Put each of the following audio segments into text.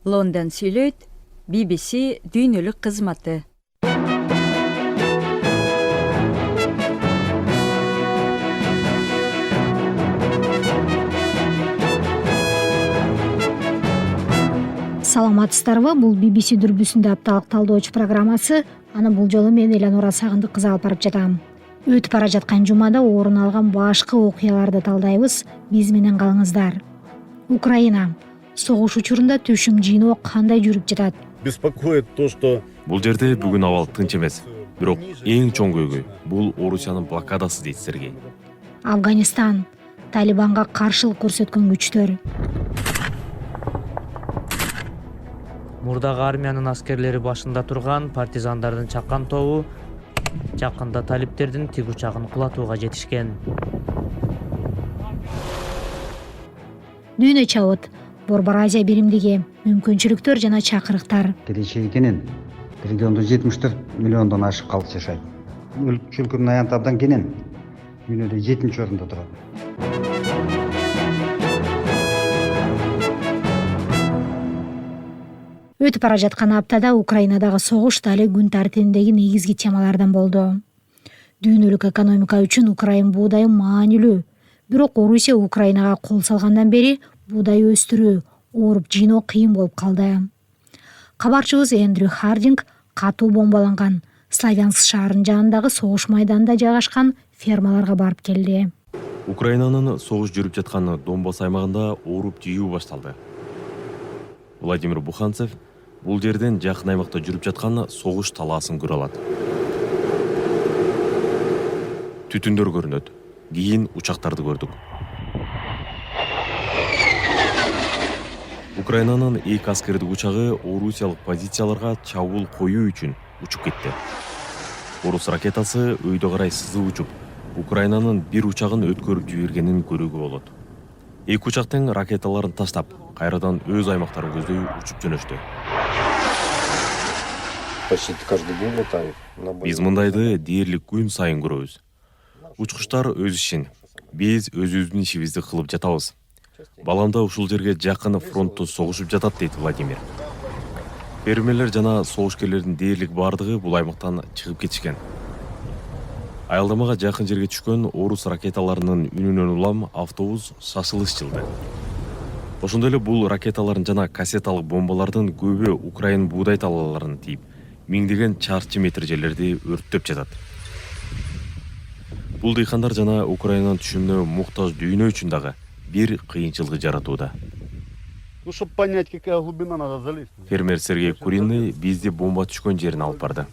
Лондон сүйлөйт, BBC дүйнөлүк кызматы. Саламатсыздарбы? Бул BBC дүрбүсүндө апталык талдоочу программасы. Аны бул жолу мен Эланора Сагындык кызы алып барып жатам. Өтүп бара жаткан жумада орун алган башкы окуяларды талдайбыз. Биз менен калыңыздар. Украина. Согуш учурунда түшүм жыйноо кандай жүрүп жатат? Беспокоит то, что Бул жерде бүгүн абал тынч эмес. Бирок эң чоң көйгөй бул Орусиянын блокадасы дейт Сергей. Афганистан. Талибанга каршылык көрсөткөн күчтөр. Мурдагы армиянын аскерлери башында турган партизандардын чаккан тобу жакында талиптердин тиг учагын кулатууга жетишкен. Дүйнө чабыт. Борбор Азия биримдиги. Мүмкүнчүлүктөр жана чакырыктар. Келечегинин региондо 74 миллиондон ашык калк жашайт. Өлкөнүн аянты абдан кенен. Дүйнөдө 7-нчи орунда турат. Өтүп бара жаткан аптада Украинадагы согуш дали күн тартибиндеги негизги темалардан болду. Дүйнөлүк экономика үчүн Украин буудайы маанилүү. Бирок Орусия Украинага кол салгандан бери буудай өстүрүү, ооруп жыйноо кыйын болуп калды. Кабарчыбыз Эндрю Хардинг катуу бомбаланган Славянск шаарынын жанындагы согуш майданында жайгашкан фермаларга барып келди. Украинанын согуш жүрүп жаткан Донбасс аймагында ооруп жыйуу башталды. Владимир Буханцев бул жерден жакын аймакта жүрүп жаткан согуш талаасын көрө алат. Түтүндөр көрүнөт. Кийин учактарды көрдүк. Украинанын эки аскердик учагы орусиялык позицияларга чабуул коюу үчүн учуп кетти. Орус ракетасы өйдө карай сызып учуп, Украинанын бир учагын өткөрүп жибергенин көрүүгө болот. Эки учак тең ракеталарын таштап, кайрадан өз аймактарын көздөй учуп жөнөштү. Биз мындайды дээрлик күн сайын көрөбүз. Учкучтар өз ишин, биз өзүбүздүн ишибизди кылып жатабыз. Балам да ушул жерге жакын фронтто согушуп жатат, дейт Владимир. Фермерлер жана согушкерлердин дээрлик бардыгы бул аймактан чыгып кетишкен. Аялдамага жакын жерге түшкөн орус ракеталарынын үнүнөн улам автобус шашылыш жылды. Ошондой эле бул ракеталардын жана кассеталык бомбалардын көбү Украин буудай талааларын тийип, миңдеген чарчы метр жерлерди өрттөп жатат. Бул дыйкандар жана Украинанын түшүмүнө муктаж дүйнө үчүн дагы бир кыйынчылык жаратууда. ну, чтобы понять, какая глубина, надо залезть. Фермер Сергей Куриный бизди бомба түшкөн жерине алып барды.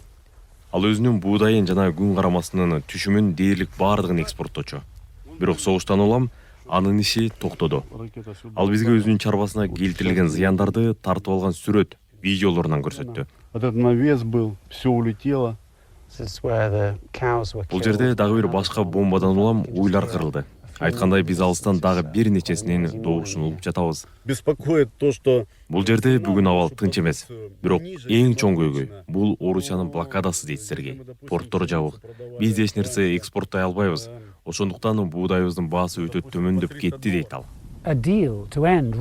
Ал өзүнүн буудайын жана күн карамасынын түшүмүн дээрлик бардыгын экспортточу. Бирок согуштан улам анын иши токтоду. Ал бизге өзүнүн чарбасына келтирилген зыяндарды тартып алган сүрөт, видеолорунан көрсөттү. Вот этот навес был, все улетело. Бул жерде дагы бир башка бомбадан улам уйлар кырылды. Айткандай биз алыстан дагы бир нечесинин добушун угуп жатабыз. Беспокоит то, что Бул жерде бүгүн абал тынч эмес. Бирок эң чоң көйгөй бул Орусиянын блокадасы, дейт Сергей. Порттор жабык. Биз эч нерсе экспорттой албайбыз. Ошондуктан буудайыбыздын баасы өтө төмөндөп кетти, дейт ал. Орусиянын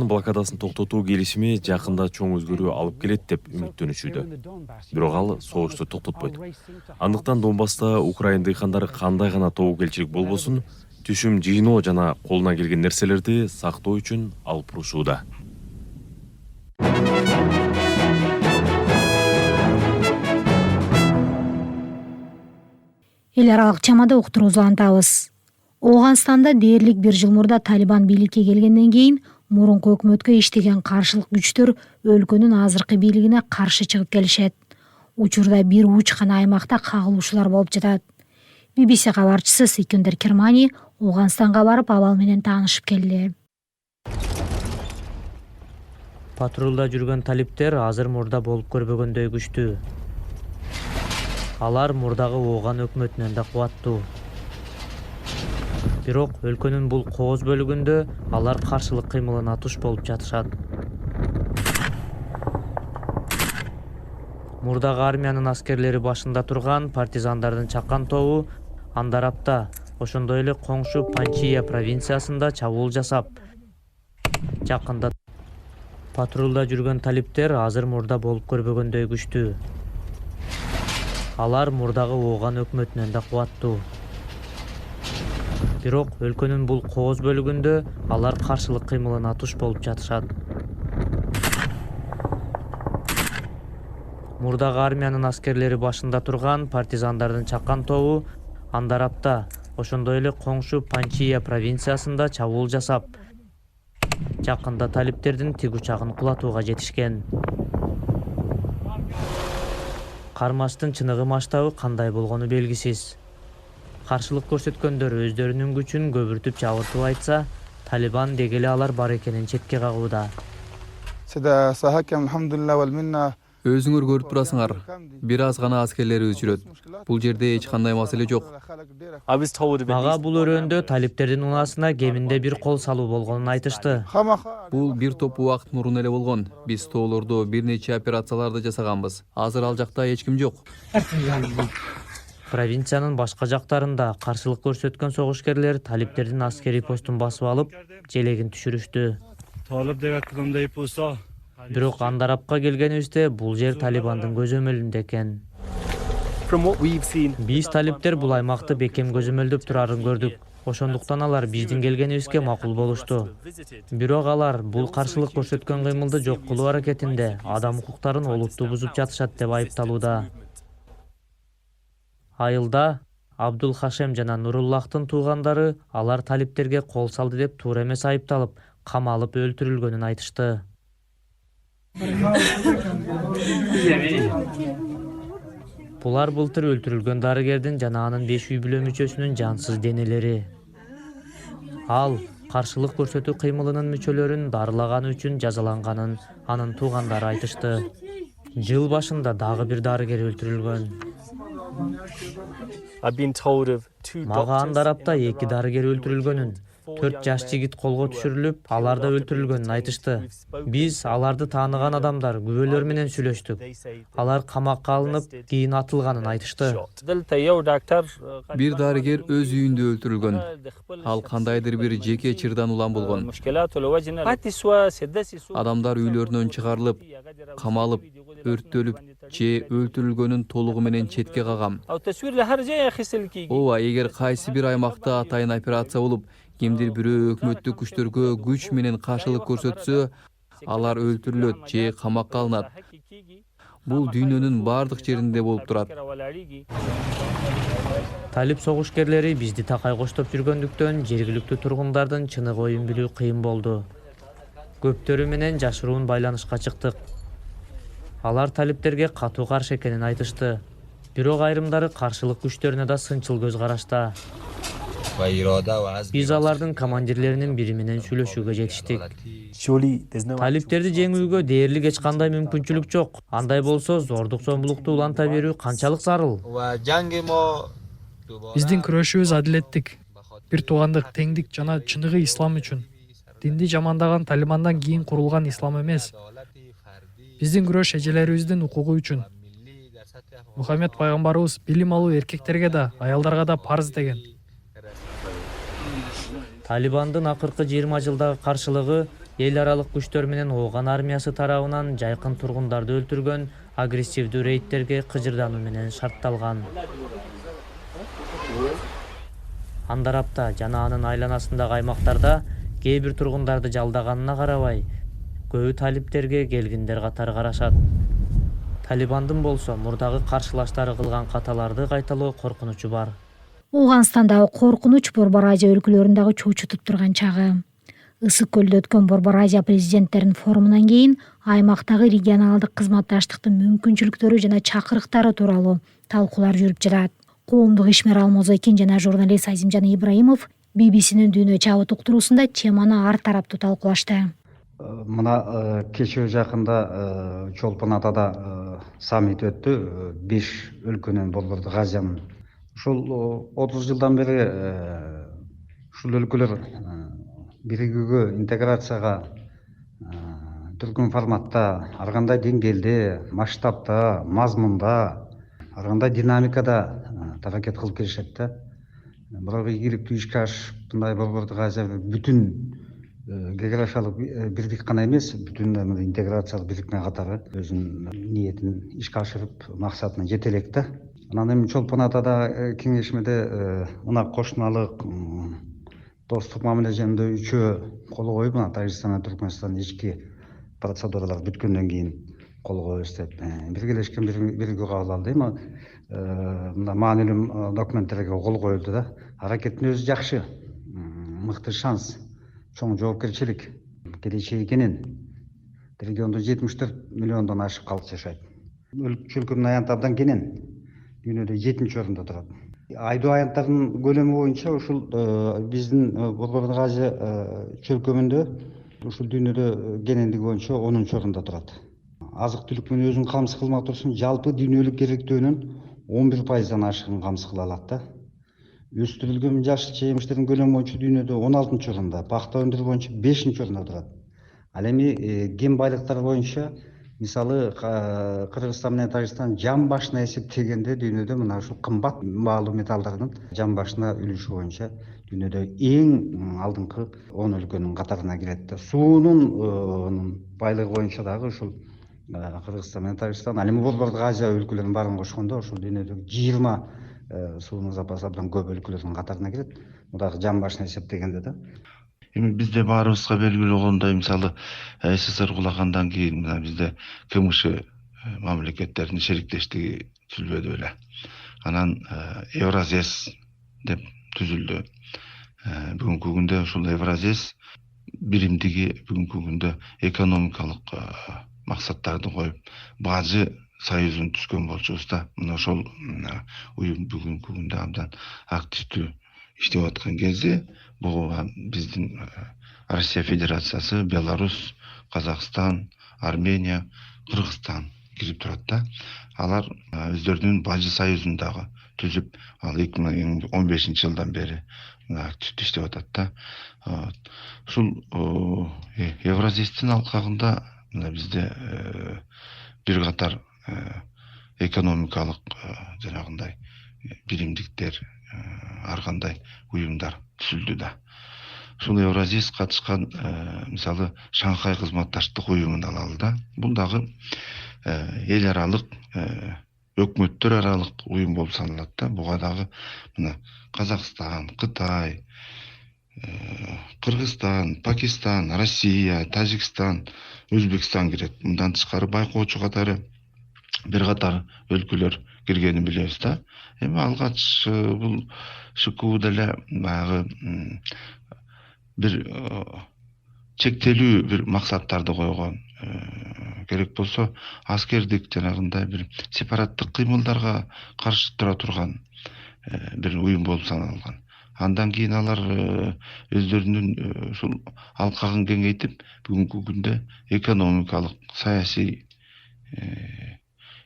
блокадасын токтотуу келишими жакында чоң өзгөрүү алып келет деп үмүттөнүшүүдө. Бирок ал согушту токтотпойт. Андыктан Донбасста Украин дыйкандары кандай гана тобокелчилик болбосун, түшүм жыйноо жана колуна келген нерселерди сактоо үчүн алып урушууда. Эл аралык чамада уктурууну улантабыз. Ооганстанда дээрлик бир жыл мурда Талибан бийликке келгенден кийин мурунку өкмөткө иштеген каршылык күчтөр өлкөнүн азыркы бийлигине каршы чыгып келишет. Учурда бир уч гана аймакта кагылышуулар болуп жатат. BBC кабарчысы Секундер Кермани Ооганстанга барып абал менен таанышып келди. Патрулда жүргөн талиптер азыр мурда болуп көрбөгөндөй күчтүү. Алар мурдагы Ооган өкмөтүнөн да кубаттуу. Бирок өлкөнүн бул кооз бөлүгүндө алар каршылык кыймылына туш болуп жатышат. Мурдагы армиянын аскерлери башында турган партизандардын чаккан тобу Андарапта, ошондой эле коңшу Панчия провинциясында чабуул жасап, жакында Патрулда жүргөн талиптер азыр мурда болуп көрбөгөндөй күчтүү. Алар мурдагы ооган өкмөтүнөн да кубаттуу. Бирок өлкөнүн бул кооз бөлүгүндө алар каршылык кыймылына туш болуп жатышат. Мурдагы армиянын аскерлери башында турган партизандардын чаккан тобу Андарапта, ошондой эле коңшу Панчия провинциясында чабуул жасап, жакында талиптердин тиг учагын кулатууга жетишкен. Кармаштын чыныгы масштабы кандай болгону белгисиз. Каршылык көрсөткөндөр өздөрүнүн күчүн көбүртүп жабыртып айтса, Талибан деги эле алар бар экенин четке кагууда. Өзүңөр көрүп турасыңар, бир аз гана аскерлерибиз жүрөт. Бул жерде эч кандай маселе жок. Мага бул өрөөндө талиптердин унаасына кеминде бир кол салуу болгонун айтышты. Бул бир топ убакыт мурун эле болгон. Биз тоолордо бир нече операцияларды жасаганбыз. Азыр ал жакта эч ким жок. Провинциянын башка жактарында каршылык көрсөткөн согушкерлер талиптердин аскерий постун басып алып, желегин түшүрүштү. Бирок Андарапка келгенибизде бул жер Талибандын көзөмөлүндө экен. Биз талиптер бул аймакты бекем көзөмөлдөп турарын көрдүк. Ошондуктан алар биздин келгенибизге макул болушту. Бирок алар бул каршылык көрсөткөн кыймылды жок кылуу аракетинде адам укуктарын олуттуу бузуп жатышат деп айыпталууда. Айылда Абдул Хашем жана Нуруллахтын туугандары алар талиптерге кол салды деп туура эмес айыпталып, камалып өлтүрүлгөнүн айтышты. Булар былтыр өлтүрүлгөн дарыгердин жана анын 5 үй бүлө мүчөсүнүн жансыз денелери. Ал каршылык көрсөтүү кыймылынын мүчөлөрүн дарылаганы үчүн жазаланганын анын туугандары айтышты. Жыл башында дагы бир дарыгер өлтүрүлгөн. Мага Андарапта 2 дарыгер өлтүрүлгөнүн, 4 жаш жигит колго түшүрүлүп, алар да өлтүрүлгөнүн айтышты. Биз аларды тааныган адамдар, күбөлөр менен сүйлөштүк. Алар камакка алынып, кийин атылганын айтышты. Бир дарыгер өз үйүндө өлтүрүлгөн. Ал кандайдыр бир жеке чырдан улам болгон. Адамдар үйлөрүнөн чыгарылып, камалып, өрттөлүп же өлтүрүлгөнүн толугу менен четке кагам. Ооба, эгер кайсы бир аймакта атайын операция болуп, кимдир бирөө өкмөттүк күчтөргө күч менен каршылык көрсөтсө, алар өлтүрүлөт же камакка алынат. Бул дүйнөнүн бардык жеринде болуп турат. Талип согушкерлери бизди такай коштоп жүргөндүктөн жергиликтүү тургундардын чыныгы оюн билүү кыйын болду. Көптөрү менен жашыруун байланышка чыктык. Алар талиптерге катуу каршы экенин айтышты. Бирок айрымдары каршылык күчтөрүнө да сынчыл көз карашта. Биз алардын командирлеринин бири менен сүйлөшүүгө жетиштик. Талиптерди жеңүүгө дээрлик эч кандай мүмкүнчүлүк жок. Андай болсо, зордук зомбулукту уланта берүү канчалык зарыл? Биздин күрөшүбүз адилеттик, бир туугандык, теңдик жана чыныгы ислам үчүн. Динди жамандаган Талибандан кийин курулган ислам эмес. Биздин күрөш эжелерибиздин укугу үчүн. Мухаммед пайгамбарыбыз билим алуу эркектерге да, аялдарга да парыз деген. Талибандын акыркы 20 жылдагы каршылыгы эл аралык күчтөр менен ооган армиясы тарабынан жайкын тургундарды өлтүргөн агрессивдүү рейдтерге кыжырдануу менен шартталган. Андарапта жана анын айланасындагы аймактарда кээ бир тургундарды жалдаганына карабай, көбү талиптерге келгиндер катары карашат. Талибандын болсо мурдагы каршылаштары кылган каталарды кайталоо коркунучу бар. Ооганстандагы коркунуч Борбор Азия өлкөлөрүндөгү чучутуп турган чагы. Ысык көлдө өткөн Борбор Азия президенттеринин форумунан кийин аймактагы регионалдык кызматташтыктын мүмкүнчүлүктөрү жана чакырыктары тууралуу талкуулар жүрүп жатат. Коомдук ишмер Алмозекин жана журналист Азимжан Ибраимов BBC'нин дүйнө чабыт уктуруусунда теманы ар тараптуу талкуулашты. Мына кечээ жакында Чолпон Атада саммит өттү. 5 өлкөнүн Борбордук Азиянын. Ушул 30 жылдан бери ушул өлкөлөр биригүүгө, интеграцияга түркүн форматта, ар кандай деңгээлде, масштабта, мазмунда, ар кандай динамикада аракет кылып келишет да. Бирок ийгиликтүү ишке ашып, мындай Борбордук Азия бүтүн географиялык бирлик гана эмес, бүтүн интеграциялык бирликмен катары өзүнүн ниетин ишке ашырып максатына жете элек да. Анан эми чолпон атада кеңешмеде мына кошуналык достук мамиле жөнүндө кол коюп, мына Тажикстан менен Түркмөнстан ички процедуралар бүткөндөн кийин кол коебуз деп биргелешкен биригүү кабыл алды. Эми мына маанилүү документтерге кол коюлду да. Аракеттин өзү жакшы, мыкты шанс, чоң жоопкерчилик, келечеги кенен. Региондо 74 миллиондон ашык калк жашайт. Өлкө чөлкөмүн аянты абдан кенен, дүйнөдө 7-нчи орунда турат. Айдоо аянттарынын көлөмү боюнча ушул биздин Борбордук Азия чөлкөмүндө ушул дүйнөдө кенендиги боюнча 10-нчу орунда турат. Азык түлүк менен өзүн камсыз кылмак турсун, жалпы дүйнөлүк керектөөнүн 11%дан ашыгын камсыз кыла алат да. Өстүрүлгөн жашыл жемиштердин көлөмү боюнча дүйнөдө 16-нчы орунда, пахта өндүрүү боюнча 5-нчи орунда турат. Ал эми кен байлыктар боюнча мисалы Кыргызстан менен Тажикстан жан башына эсептегенде дүйнөдө мына ушул кымбат баалуу металлдардын жан башына үлүшү боюнча дүйнөдө эң алдыңкы 10 өлкөнүн катарына кирет да. Суунун байлыгы боюнча дагы ушул Кыргызстан менен Тажикстан, ал эми Борбордук Азия өлкөлөрүнүн баарын кошкондо ушул дүйнөдөгү 20 суунун запасы абдан көп өлкөлөрдүн катарына кирет. Бул дагы жан башына эсептегенде да. Эми бизде баарыбызга белгилүү болгондой, мисалы СССР кулагандан кийин мына бизде КМШ мамлекеттеринин шериктештиги түзүлбөдү беле. Анан Евразес деп түзүлдү. Бүгүнкү күндө ушул Евразес биримдиги бүгүнкү күндө экономикалык максаттарды коюп, Бажы союзун түзгөн болчубуз да. Мына ошол уюм бүгүнкү күндө абдан активдүү иштеп аткан кезде бул биздин Россия Федерациясы, Беларусь, Казакстан, Армения, Кыргызстан кирип турат да. Алар өздөрүнүн Бажы союзун дагы түзүп, ал 2015-жылдан бери активдүү иштеп атат да. Ушул Евразестин алкагында мына бизде бир катар экономикалык жанагындай биримдиктер, ар кандай уюмдар түзүлдү да. Ушул Евразис катышкан мисалы Шанхай кызматташтык уюмун алалы да. Бул дагы эл аралык, өкмөттөр аралык уюм болуп саналат да. Буга дагы мына Казакстан, Кытай, Кыргызстан, Пакистан, Россия, Тажикстан, Өзбекстан кирет. Мындан тышкары байкоочу катары бир катар өлкөлөр киргенин билебиз да. Эми алгач бул ШКУ деле баягы бир чектелүү бир максаттарды койгон. Керек болсо аскердик жанагындай бир сепараттык кыймылдарга каршы тура турган бир уюм болуп саналган. Андан кийин алар өздөрүнүн ушул алкагын кеңейтип, бүгүнкү күндө экономикалык, саясий,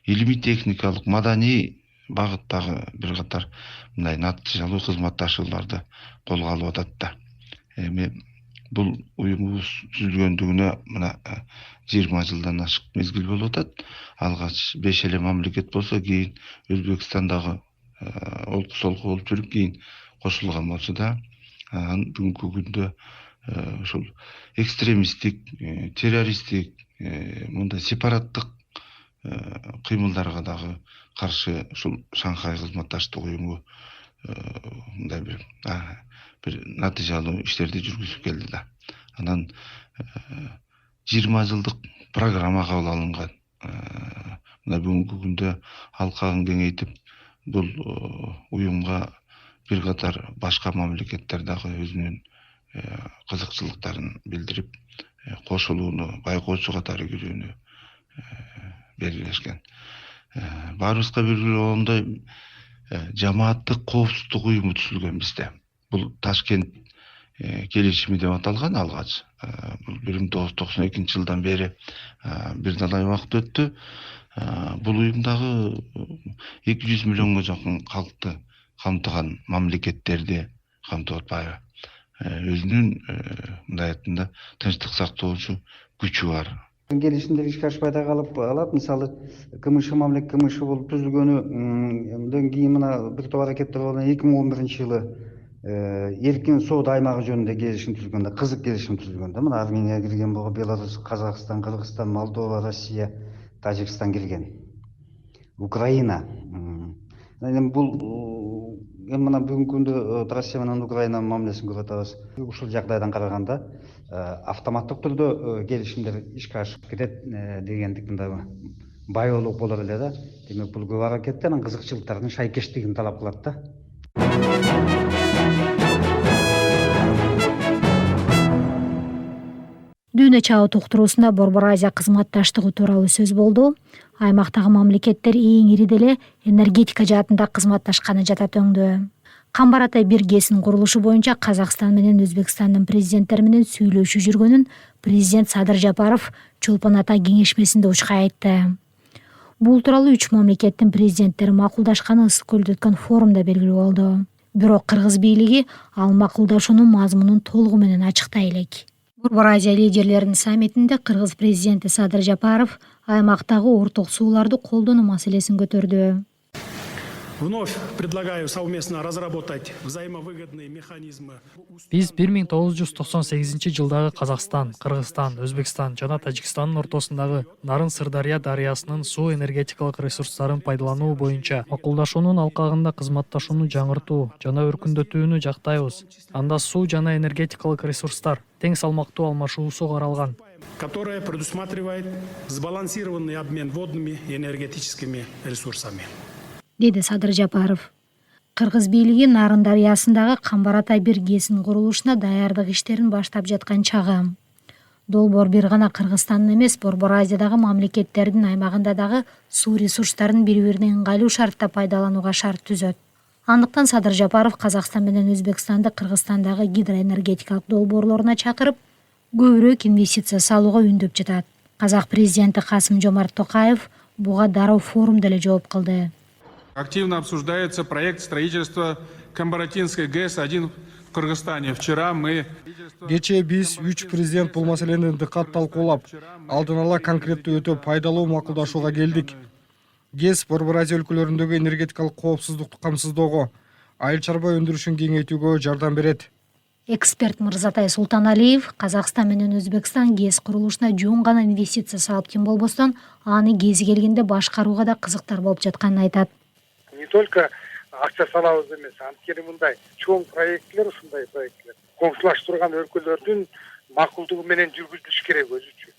илимий техникалык, маданий багыттагы бир катар мындай натыйжалуу кызматташууларды колго алып атат да. Эми бул уюмубуз түзүлгөндүгүнө мына 20 жылдан ашык мезгил болуп атат. Алгач 5 эле мамлекет болсо, кийин Өзбекстан дагы олку солку болуп жүрүп кийин кошулган болчу да. Бүгүнкү күндө ушул экстремисттик, террористтик, мындай сепараттык кыймылдарга дагы каршы ушул Шанхай кызматташтык уюму мындай бир натыйжалуу иштерди жүргүзүп келди да. Анан 20 жылдык программа кабыл алынган. Мына бүгүнкү күндө алкагын кеңейтип, бул уюмга бир катар башка мамлекеттер дагы өзүнүн кызыкчылыктарын билдирип, кошулууну, байкоочу катары кирүүнү белгилешкен. Баарыбызга белгилүү болгондой, жамааттык коопсуздук уюму түзүлгөн бизде. Бул Ташкент келишими деп аталган алгач. Бул 1992-жылдан бери бир далай убакыт өттү. Бул уюмдагы 200 миллионго жакын калкты камтыган мамлекеттерди камтып атпайбы. Өзүнүн мындай айтканда тынчтык сактоочу күчү бар. Келишимдер ишке ашпай да калат. Мисалы КМШ мамлекет КМШ болуп түзүлгөндөн кийин мына бир топ аракеттер болгон. 2011-жылы эркин соода аймагы жөнүндө келишим түзүлгөндө, кызык келишим түзүлгөндө, мына Арменияга кирген болгон, Беларусь, Казакстан, Кыргызстан, Молдова, Россия, Тажикстан кирген. Украина. Эми бул эми мына бүгүнкү күндө Россия менен Украина мамилесин көрүп атабыз. Ушул жагдайдан караганда автоматтык түрдө келишимдер ишке ашып кетет дегендик мындай байоолук болор эле да. Демек бул көп аракетте анан кызыкчылыктардын шайкештигин талап кылат да. Дүйнө чагы уктуруусунда Борбор Азия кызматташтыгы тууралуу сөз болду. Аймактагы мамлекеттер эң ири деле энергетика жаатында кызматташканы жатат өңдө. Камбар Атай 1 ГЭСинин курулушу боюнча Казакстан менен Өзбекстандын президенттери менен сүйлөшүү жүргөнүн президент Садыр Жапаров Чолпон Ата кеңешмесинде учка айтты. Бул тууралуу 3 мамлекеттин президенттери макулдашканы ысык көлдө өткөн форумда белгилүү болду. Бирок Кыргыз бийлиги ал макулдашуунун мазмунун толугу менен ачыктай элек. Борбор Азия лидерлеринин саммитинде Кыргыз президенти Садыр Жапаров аймактагы орток сууларды колдонуу маселесин көтөрдү. Вновь предлагаю совместно разработать взаимовыгодные механизмы. Биз 1998-жылдагы Казакстан, Кыргызстан, Өзбекстан жана Тажикстандын ортосундагы Нарын-Сырдарья дарыясынын суу энергетикалык ресурстарын пайдалануу боюнча макулдашуунун алкагында кызматташууну жаңыртуу жана өркүндөтүүнү жактайбыз. Анда суу жана энергетикалык ресурстар тең салмактуу алмашуусу каралган, которая предусматривает сбалансированный обмен водными и энергетическими ресурсами. Деди Садыр Жапаров. Кыргыз бийлиги Нарын дарыясындагы Камбар Атай 1 ГЭСинин курулушуна даярдык иштерин баштап жаткан чагы. Долбоор бир гана Кыргызстандын эмес, Борбор Азиядагы мамлекеттердин аймагында дагы суу ресурстарын бири-бирине ыңгайлуу шартта пайдаланууга шарт түзөт. Андыктан Садыр Жапаров Казакстан менен Өзбекстанды Кыргызстандагы гидроэнергетикалык долбоорлоруна чакырып, көбүрөөк инвестиция салууга үндөп жатат. Казак президенти Касым-Жомарт Токаев буга дароо форумда эле жооп кылды. Активно обсуждается проект строительства Камбаратинской ГЭС-1 в Кыргызстане. Вчера мы... Кечээ биз 3 президент бул маселени дыккат талкуулап, алдын ала конкреттүү өтө пайдалуу макулдашууга келдик. ГЭС Борбор Азия өлкөлөрүндөгү энергетикалык коопсуздукту камсыздоого, айыл чарба өндүрүшүн кеңейтүүгө жардам берет. Эксперт Мырзатай Султаналиев Казакстан менен Өзбекстан ГЭС курулушуна жөн гана инвестиция салып ким болбостон, аны кези келгенде башкарууга да кызыктар болуп жатканын айтат. Не только акча салабыз эмес, анткени мындай чоң проектлер, ушундай проектлер коңшулашып турган өлкөлөрдүн макулдугу менен жүргүзүлүш керек өзү үчүн.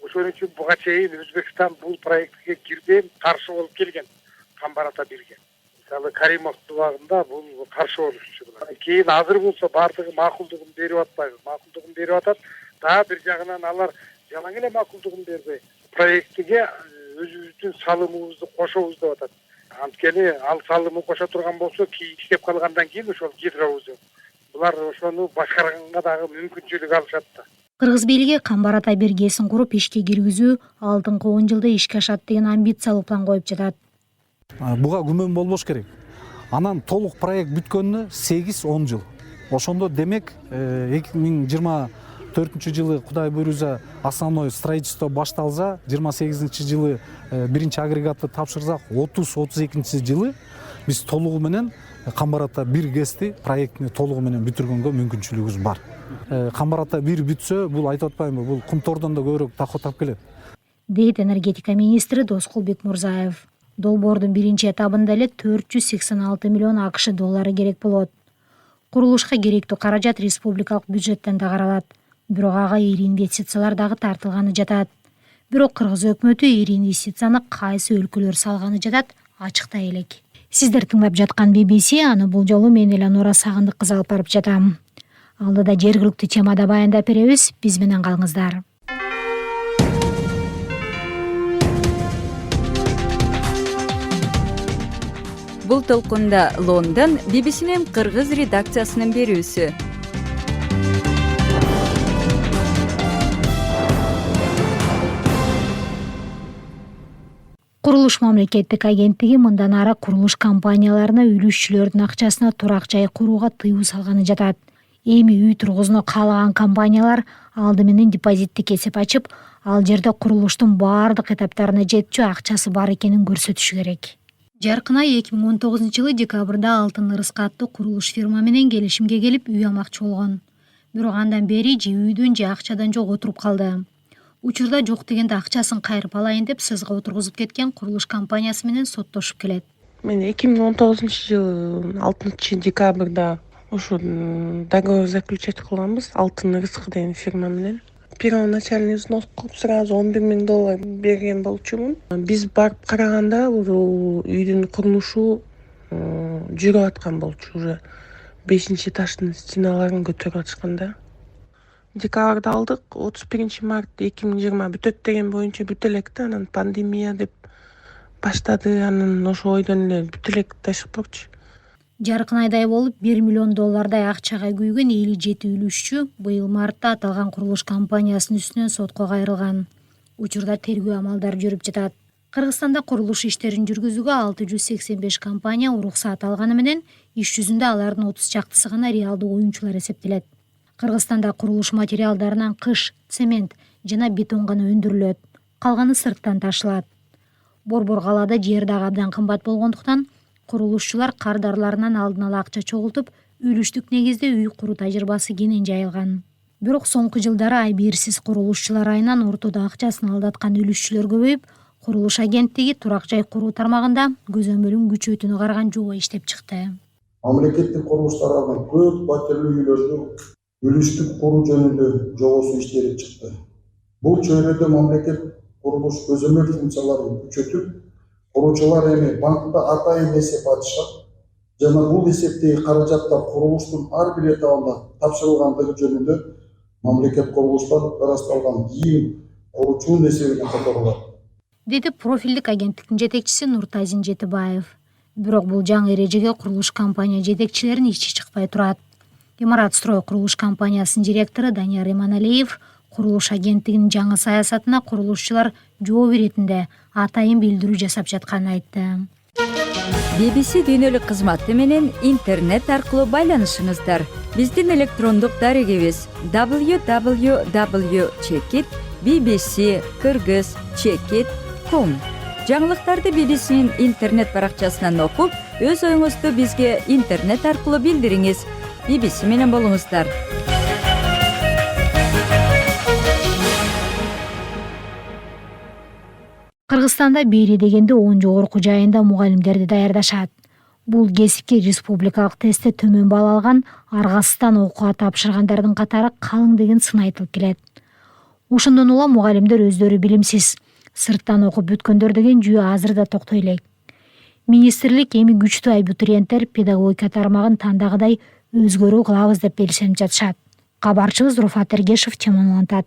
Ошон үчүн буга чейин Өзбекстан бул проектке кирбей каршы болуп келген Камбар Ата 1-ге. Мисалы Каримовдун убагында бул каршы болушчу. Кийин азыр болсо бардыгы макулдугун берип атпайбы, макулдугун берип атат. Дагы бир жагынан алар жалаң эле макулдугун бербей, проектиге өзүбүздүн салымыбызды кошобуз деп атат. Анткени ал салымы кошо турган болсо, кийин иштеп калгандан кийин ошол гидроузел булар ошону башкарганга дагы мүмкүнчүлүк алышат да. Кыргыз бийлиги Камбар Атай 1 ГЭСин куруп ишке киргизүү алдыңкы 10 жылда ишке ашат деген амбициялуу план коюп жатат. Буга күмөн болбош керек. Анан толук проект бүткөнүнө 8-10 жыл. Ошондо демек 2024-жылы Кудай буйруза основной строительство башталса, 28-жылы биринчи агрегатты тапшырсак, 30-32-жылы биз толугу менен Камбар Ата 1 ГЭСти проектини толугу менен бүтүргөнгө мүмкүнчүлүгүбүз бар. Камбар Ата 1 бүтсө, бул айтып атпаймынбы, бул Кумтордон да көбүрөөк доход тап келет. Дейт энергетика министри Доскулбек Мурзаев. Долбоордун биринчи этабында эле 486 миллион АКШ доллары керек болот. Курулушка керектүү каражат республикалык бюджеттен да каралат. Бирок ага ири инвестициялар дагы тартылганы жатат. Бирок Кыргыз өкмөтү ири инвестицияны кайсы өлкөлөр салганы жатат ачыктай элек. Сиздер тыңдап жаткан BBC, аны бул жолу мен Эланора Сагындык кызы алып барып жатам. Алдыда жергиликтүү темада баяндап беребиз, биз менен калыңыздар. Бул толкунда Лондон BBC'нин кыргыз редакциясынын берүүсү. Курулуш мамлекеттик агенттиги мындан ары курулуш компанияларына үлүшчүлөрдүн акчасына турак жай курууга тыюу салганы жатат. Эми үй тургузууну каалаган компаниялар алды менен депозиттик эсеп ачып, ал жерде курулуштун баардык этаптарына жетчү акчасы бар экенин көрсөтүшү керек. Жаркын ай 2019 декабрда Алтын Ырыска аттуу курулуш фирма менен келишимге келип үй алмакчы болгон. Бирок андан бери же үйдөн же акчадан жок отуруп калды. Учурда жок дегенде акчасын кайрып алайын деп сызга отургузуп кеткен курулуш компаниясы менен соттошуп келет. Мен 2019 жылы 6 декабрда ушу договор заключать кылганбыз Алтын Ырыска деген фирма менен. Первоначальный взнос кылып сразу $11,000 берген болчумун. Биз барып караганда үйдүн курулушу жүрүп аткан болчу, уже 5-этаждын стеналарын көтөрүп атышканда. Декабрда алдык, 31 март 2020 бүтөт деген боюнча бүтө элек да, анан пандемия деп баштады, анан ошо ойдон эле бүтө элек да шыктырчу. Жаркын айдай болуп $1 миллион акчага күйгөн 57 үлүшчү быйыл мартта аталган курулуш компаниясынын үстүнөн сотко кайрылган. Учурда тергөө амалдары жүрүп жатат. Кыргызстанда курулуш иштерин жүргүзүүгө 685 компания уруксаат алганы менен иш жүзүндө алардын 30 чактысы гана реалдуу оюнчулар эсептелет. Кыргызстанда курулуш материалдарынан кыш, цемент жана бетон гана өндүрүлөт. Калганы сырттан ташылат. Борбор калаада жер дагы абдан кымбат болгондуктан курулушчулар кардарларынан алдын ала акча чогултуп, үлүштүк негизде үй куруу тажрыйбасы кенен жайылган. Бирок соңку жылдары айбирсиз курулушчулар айынан ортодо акчасын алдаткан үлүшчүлөр көбөйүп, курулуш агенттиги турак жай куруу тармагында көзөмөлүн күчөтүүнү караган жобо иштеп чыкты. Мамлекеттик курулуштардын көп паттерлүү үйлөрдү үлүштүк куруу жөнүндө жобосу иштелип чыкты. Бул чөйрөдө мамлекет курулуш көзөмөл функцияларын күчөтүп, куруучулар эми банкта атайын эсеп ачышат жана бул эсептеги каражаттар курулуштун ар бир этабында тапшырылгандыгы жөнүндө мамлекет курулуштар ырасталган кийин куруучунун эсебине которулат, деди профилдик агенттиктин жетекчиси Нуртазин Жетибаев. Бирок бул жаңы эрежеге курулуш компания жетекчилеринин ичи чыкпай турат. Имарат строй курулуш компаниясынын директору Данияр Иманалиев курулуш агенттигинин жаңы саясатына курулушчулар жооп иретинде атайын билдирүү жасап жатканын айтты. BBC дүйнөлүк кызматы менен интернет аркылуу байланышыңыздар. Биздин электрондук дарегибиз www.bbc-kyrgyz.com. Жаңылыктарды BBC'нин интернет баракчасынан окуп, өз оюңузду бизге интернет аркылуу билдириңиз. BBC менен болуңуздар. Кыргызстанда бери дегенде 10 жогорку жайында мугалимдерди даярдашат. Бул кесипке республикалык тестте төмөн бал алган, аргасыздан окууга тапшыргандардын катары калың деген сын айтылып келет. Ошондон улам мугалимдер өздөрү билимсиз, сырттан окуп бүткөндөр деген жүйө азыр да токтой элек. Министрлик эми күчтүү абитуриенттер педагогика тармагын тандагыдай өзгөрүү кылабыз деп белсенип жатышат. Кабарчыбыз Руфат Эргешев темалантат.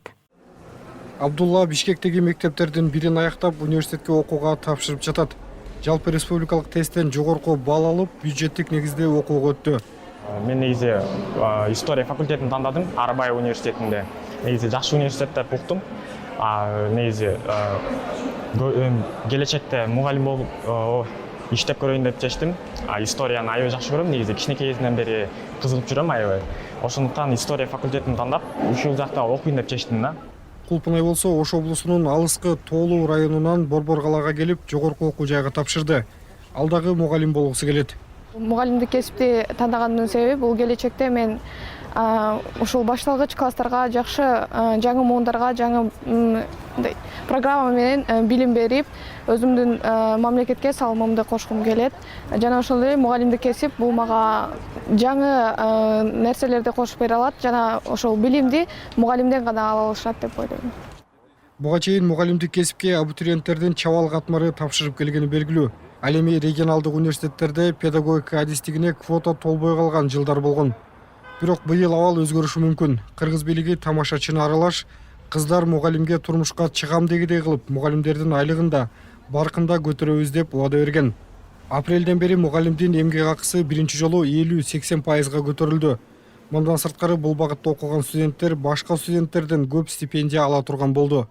Абдулла Бишкектеги мектептердин бирин аяктап университетке окууга тапшырып жатат. Жалпы республикалык тесттен жогорку балл алып, бюджеттик негизде окууга өттү. Мен негизи история факультетин тандадым, Арбай университетинде. Негизи жакшы университетте уктум. Негизи келечекте мугалим болуп иштеп көрөйүн деп чечтим. Историяны аябай жакшы көрөм, негизи кичинекей кезимден бери кызыгып жүрөм аябай. Ошондуктан история факультетин тандап, ушул жакта окуйн деп чечтим да. Кулпунай болсо Ош облусунун алыскы Тоолуу районунан Борбор калаага келип, жогорку окуу жайга тапшырды. Ал дагы мугалим болгусу келет. Мугалимдик кесипти тандагандын себеби бул келечекте мен ушул башталгыч класстарга жакшы жаңы муундарга жаңы программа менен билим берип, өзүмдүн мамлекетке салымымды кошкум келет. Жана ошол эле мугалимдик кесип бул мага жаңы нерселерди кошуп бере алат, жана ошол билимди мугалимден гана ала алышат деп ойлойм. Буга чейин мугалимдик кесипке абитуриенттердин чабал катмары тапшырып келгени белгилүү. Ал эми регионалдык университеттерде педагогика адистигине квота толбой калган жылдар болгон. Бирок быйыл абал өзгөрүшү мүмкүн. Кыргыз бийлиги тамашачыны аралаш, кыздар мугалимге турмушка чыгам дегидей кылып, мугалимдердин айлыгын да баркында көтөрөбүз деп убада берген. Апрелден бери мугалимдин эмгек акысы биринчи жолу 50-80%га көтөрүлдү. Мындан сырткары бул багытта окуган студенттер башка студенттерден көп стипендия ала турган болду.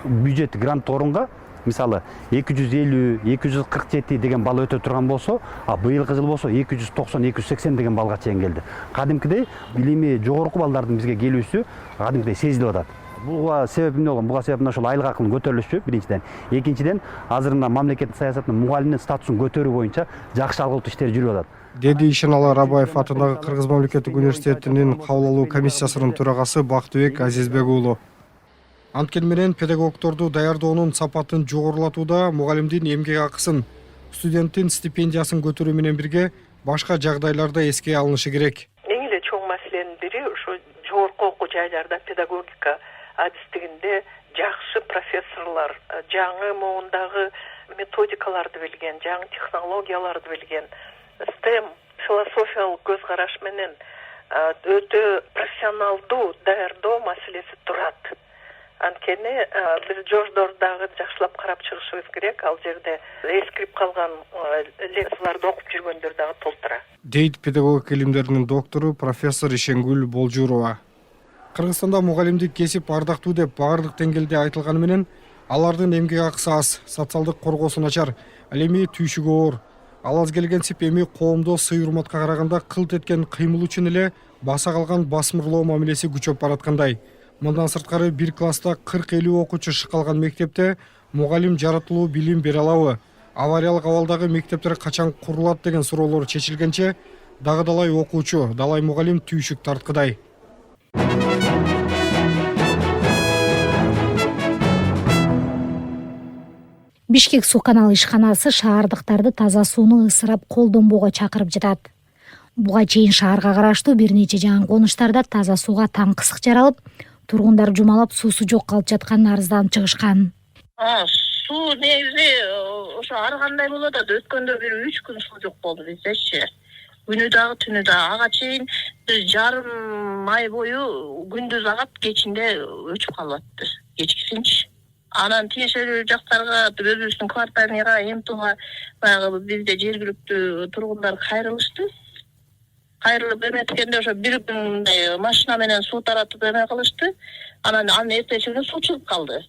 Бюджет грант орунга мисалы 250-247 деген балл өтө турган болсо, быйылкы жыл болсо 290-280 деген балга чейин келди. Кадимкидей билими жогорку балдардын бизге келүүсү кадимкидей сезилип атат. буга себеп эмне болгон? Буга себеп ошол айлык акынын көтөрүлүшү биринчиден. Экинчиден азыр мына мамлекеттик саясаттын мугалимдин статусун көтөрүү боюнча жакшы алгылыктуу иштер жүрүп атат, деди Ишеналы Рабаев атындагы Кыргыз мамлекеттик университетинин кабыл алуу комиссиясынын төрагасы Бактыбек Азизбек уулу. Анткени менен педагогдорду даярдоонун сапатын жогорулатууда мугалимдин эмгек акысын, студенттин стипендиясын көтөрүү менен бирге башка жагдайларда эске алынышы керек. Эң эле чоң маселенин бири ошо жогорку окуу жайларда педагогика адистигинде жакшы профессорлор, жаңы муундагы методикаларды билген, жаңы технологияларды билген, STEM философиялык көз караш менен өтө профессионалдуу даярдоо маселеси турат. Анткени биз жождордагы жакшылап карап чыгышыбыз керек. Ал жерде эскирип калган лекцияларды окуп жүргөндөр дагы толтура. Дейт педагогика илимдеринин доктору профессор Ишенгүл Болжурова. Кыргызстанда мугалимдик кесип ардактуу деп баардык деңгээлде айтылганы менен алардын эмгек акысы аз, социалдык коргоосу начар, ал эми түйшүгү оор. Ал аз келгенсип эми коомдо сый-урматка караганда кылт эткен кыймыл үчүн эле баса калган басмырлоо мамилеси күчөп бараткандай. Мындан сырткары бир класста 40-50 окуучу шыкалган мектепте мугалим жаратылуу билим бере алабы? Авариялык абалдагы мектептер качан курулат деген суроолор чечилгенче дагы далай окуучу, далай мугалим түйшүк тарткыдай. Бишкек суу каналы ишканасы шаардыктарды таза сууну ысырап колдонбоого чакырып жатат. Буга чейин шаарга караштуу бир нече жаңы конуштарда таза сууга таң кысык жаралып, тургундар жумалап суусу жок калып жатканын арызданып чыгышкан. Суу негизи ошо ар кандай болот да, өткөндө бир 3 күн суу жок болду биздечи. Күнү дагы түнү дагы. Ага чейин жарым ай бою күндүз агат, кечинде өчүп калып атты. Кечкисинчи. Анан тиешелүү жактарга, өзүбүздүн квартирага, МТОга баягы бизде жергиликтүү тургундар кайрылышты. Кайрылып эметкенде ошо бир күн мындай машина менен суу таратып эме кылышты. Анан эртеси күнү суу чыгып калды.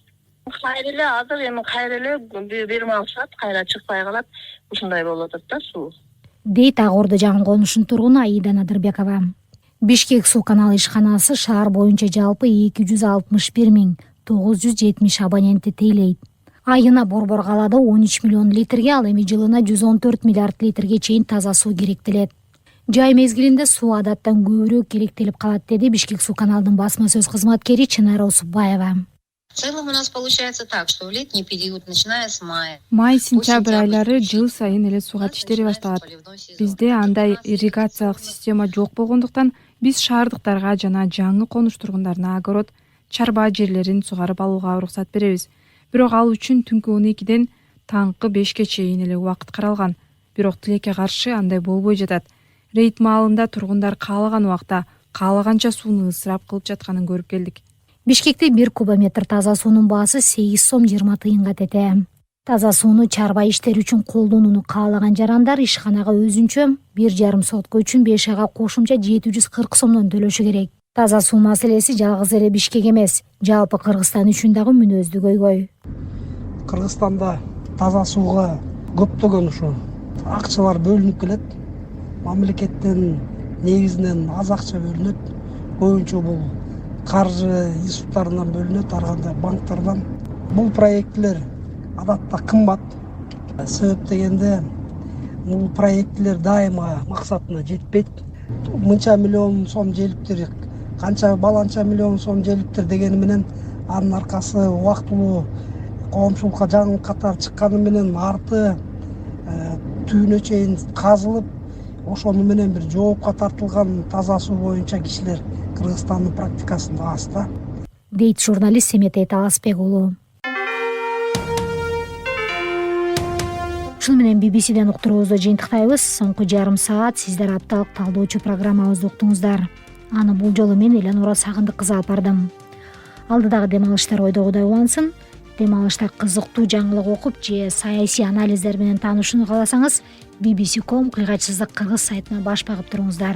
Кайра эле азыр эми кайра эле бир максат кайра чыкпай калат. Ушундай болуп атат да суу. Дейт Ак Ордо жаңы конушунун тургуну Аида Надырбекова. Бишкек суу каналы ишканасы шаар боюнча жалпы 261.970 абонентти тейлейт. Айына Борбор калаада 13 миллион литрге, ал эми жылына 114 миллиард литрге чейин таза суу керектелет. Жай мезгилинде суу адаттан көбүрөөк керектелип калат, деди Бишкек суу каналдын басма сөз кызматкери Чынара Усупбаева. В целом у нас получается так, что в летний период, начиная с мая. Май-сентябрь айлары жыл сайын эле сууга тиштери башталат. Бизде андай ирригациялык система жок болгондуктан биз шаардыктарга жана жаңы конуш тургундарына огород, чарба жерлерин сугарып алууга уруксат беребиз. Бирок ал үчүн түнкү 12ден таңкы 5ке чейин эле убакыт каралган. Бирок тилекке каршы андай болбой жатат. Рейд маалында тургундар каалаган убакта каалаганча сууну ысырап кылып жатканын көрүп келдик. Бишкекте 1 кубометр таза суунун баасы 8 сом 20 тыйынга тете. Таза сууну чарба иштери үчүн колдонууну каалаган жарандар ишканага өзүнчө 1,5 сотка үчүн 5 айга кошумча 740 сомдон төлөшү керек. Таза суу маселеси жалгыз эле Бишкек эмес, жалпы Кыргызстан үчүн дагы мүнөздүү көйгөй. Кыргызстанда таза сууга көптөгөн ушу акчалар бөлүнүп келет. Мамлекеттен негизинен аз акча бөлүнөт. Көбүнчө бул каржы институттарынан бөлүнөт, ар кандай банктардан. Бул проекттер адатта кымбат. Себеп дегенде бул проекттер дайыма максатына жетпейт. Мынча миллион сом желиптир, канча баланча миллион сом желиптир дегени менен анын аркасы убактылуу коомчулукка жаңы катар чыкканы менен арты түйүнө чейин казылып, ошону менен бир жоопко тартылган таза суу боюнча кишилер Кыргызстандын практикасында аз да. Дейт журналист Семетей Таласбек уулу. Ушун менен BBC-ден уктуруубузду жыйынтыктайбыз. Соңку жарым саат сиздер апталык талдоочу программабызды уктуңуздар. Аны бул жолу мен Эленора Сагындык кызы алып бардым. Алдыдагы дем алыштар ойдогудай улансын. Дем алышта кызыктуу жаңылык окуп же саясий анализдер менен таанышууну кааласаңыз, BBC.com кыйгачсыздык кыргыз сайтына баш багып туруңуздар.